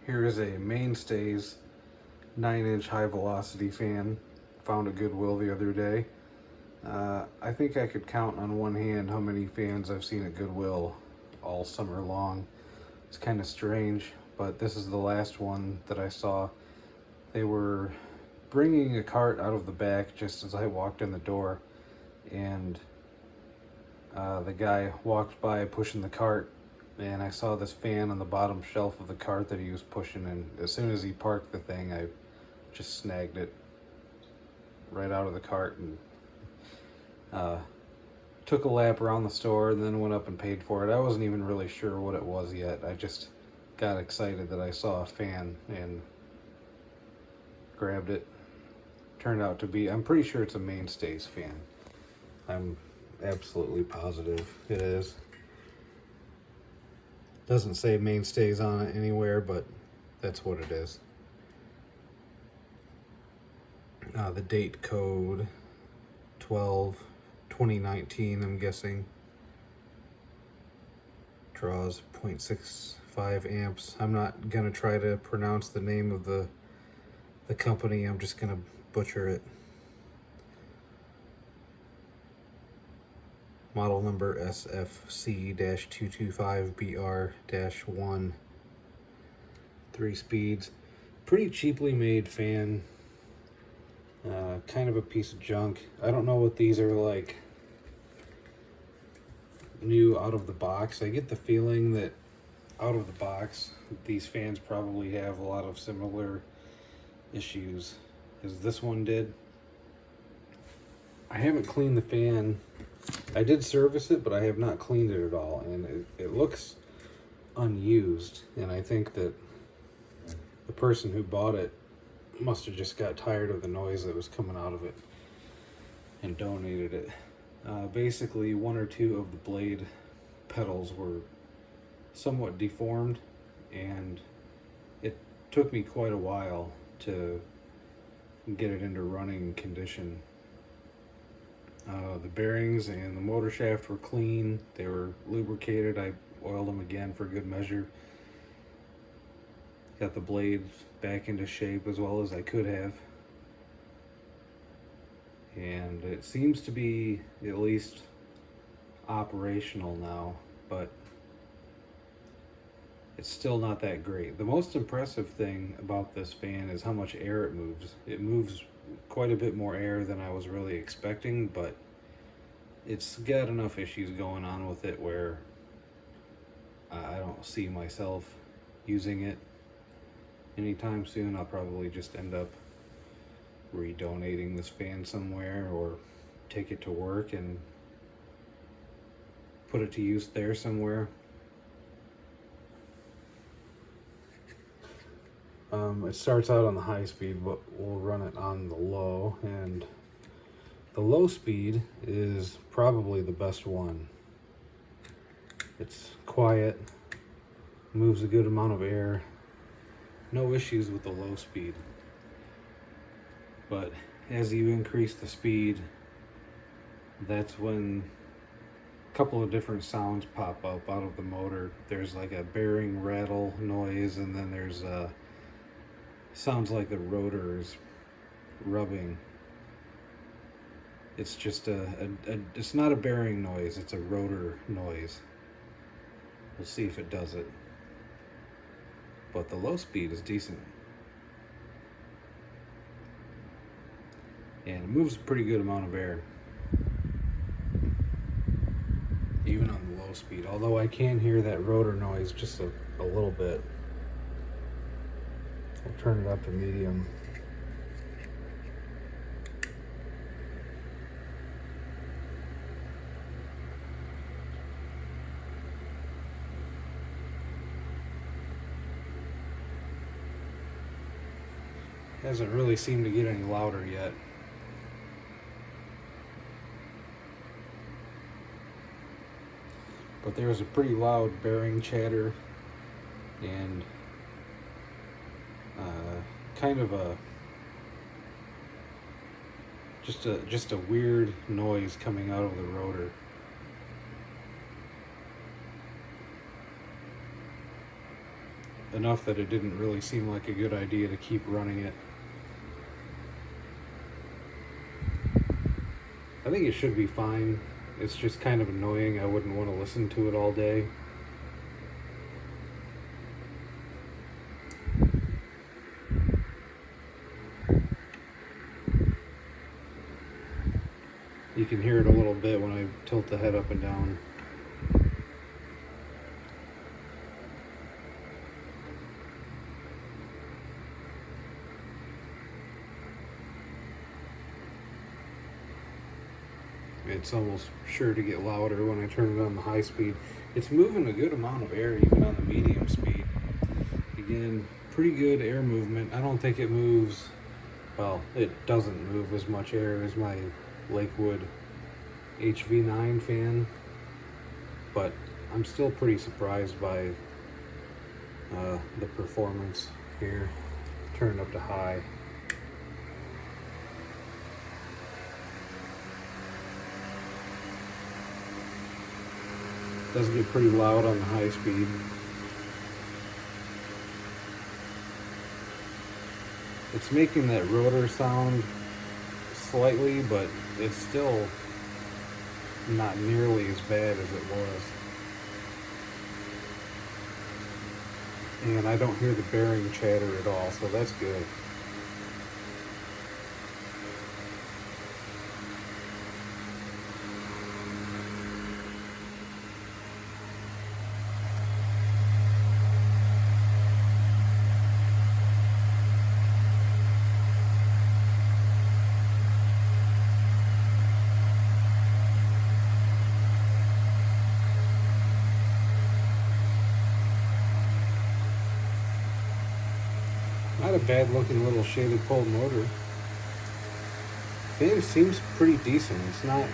Here is a Mainstays 9-inch high velocity fan. Found at Goodwill the other day. I think I could count on one hand how many fans I've seen at Goodwill all summer long. It's kind of strange, but this is the last one that I saw. They were bringing a cart out of the back just as I walked in the door, and the guy walked by pushing the cart, and I saw this fan on the bottom shelf of the cart that he was pushing, and as soon as he parked the thing, I just snagged it right out of the cart and took a lap around the store and then went up and paid for it. I wasn't even really sure what it was yet. I just got excited that I saw a fan and grabbed it. Turned out to be, I'm pretty sure it's a Mainstays fan. I'm absolutely positive it is. Doesn't say Mainstays on it anywhere, but that's what it is. The date code 12/2019, I'm guessing. Draws 0.65 amps. I'm not gonna try to pronounce the name of the company. I'm just gonna butcher it. Model number SFC-225BR-1. 3 speeds. Pretty cheaply made fan. Kind of a piece of junk. I don't know what these are like new out of the box. I get the feeling that out of the box, these fans probably have a lot of similar issues as this one did. I haven't cleaned the fan. I did service it, but I have not cleaned it at all, and it looks unused, and I think that the person who bought it must have just got tired of the noise that was coming out of it and donated it. Basically, one or two of the blade pedals were somewhat deformed, and it took me quite a while to get it into running condition. The bearings and the motor shaft were clean. They were lubricated. I oiled them again for good measure. Got the blades back into shape as well as I could have. And it seems to be at least operational now, but it's still not that great. The most impressive thing about this fan is how much air it moves. It moves quite a bit more air than I was really expecting, but it's got enough issues going on with it where I don't see myself using it anytime soon. I'll probably just end up redonating this fan somewhere or take it to work and put it to use there somewhere. It starts out on the high speed, but we'll run it on the low, and the low speed is probably the best one. It's quiet, moves a good amount of air, no issues with the low speed. But as you increase the speed, that's when a couple of different sounds pop up out of the motor. There's like a bearing rattle noise, and then there's sounds like the rotor is rubbing. It's just it's not a bearing noise, it's a rotor noise. We'll see if it does it. But the low speed is decent. And it moves a pretty good amount of air, even on the low speed, although I can hear that rotor noise just a little bit. I'll turn it up to medium. Hasn't really seemed to get any louder yet. But there's a pretty loud bearing chatter and kind of a just a weird noise coming out of the rotor. enough that it didn't really seem like a good idea to keep running it. I think it should be fine. It's just kind of annoying. I wouldn't want to listen to it all day. You can hear it a little bit when I tilt the head up and down. It's almost sure to get louder when I turn it on the high speed. It's moving a good amount of air even on the medium speed. Again, pretty good air movement. I don't think it moves, well, it doesn't move as much air as my Lakewood HV9 fan, but I'm still pretty surprised by the performance here. Turn it up to high. Does get pretty loud on the high speed. It's making that rotor sound slightly, but it's still not nearly as bad as it was. And I don't hear the bearing chatter at all, so that's good. Not a bad looking little shaded pole motor. Fan seems pretty decent. It's not,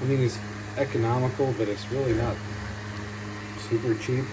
I mean, it's economical, but it's really not super cheap.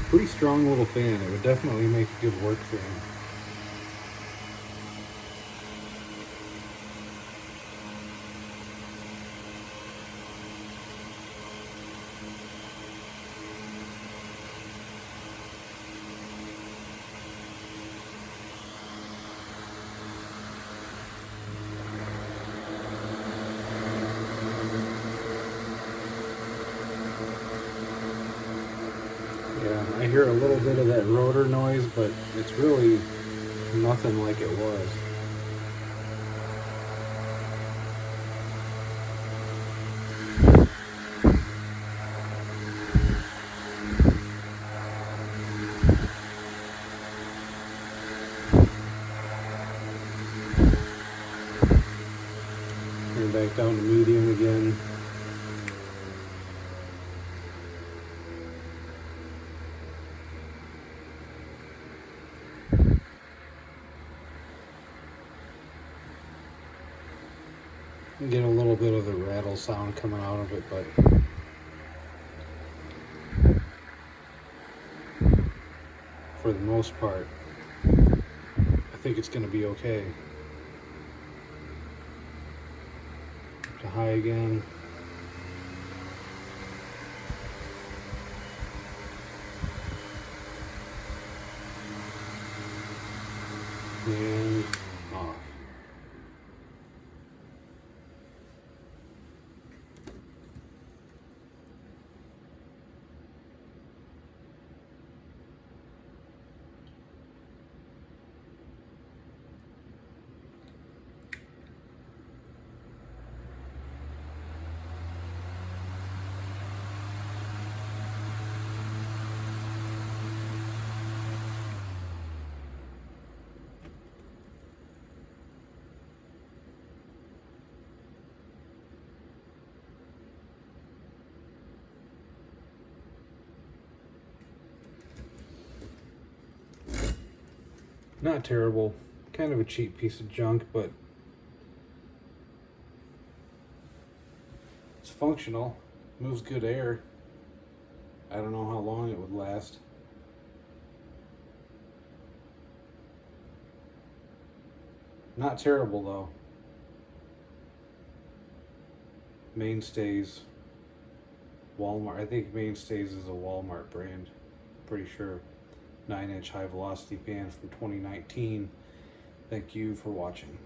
Pretty strong little fan. It would definitely make a good work fan. Yeah, I hear a little bit of that rotor noise, but it's really nothing like it was. Turn back down to medium again. Get a little bit of the rattle sound coming out of it, but for the most part, I think it's going to be okay. To high again. And off. Not terrible. Kind of a cheap piece of junk, but it's functional. Moves good air. I don't know how long it would last. Not terrible though. Mainstays, Walmart. I think Mainstays is a Walmart brand. Pretty sure. 9-inch high velocity fan from 2019. Thank you for watching.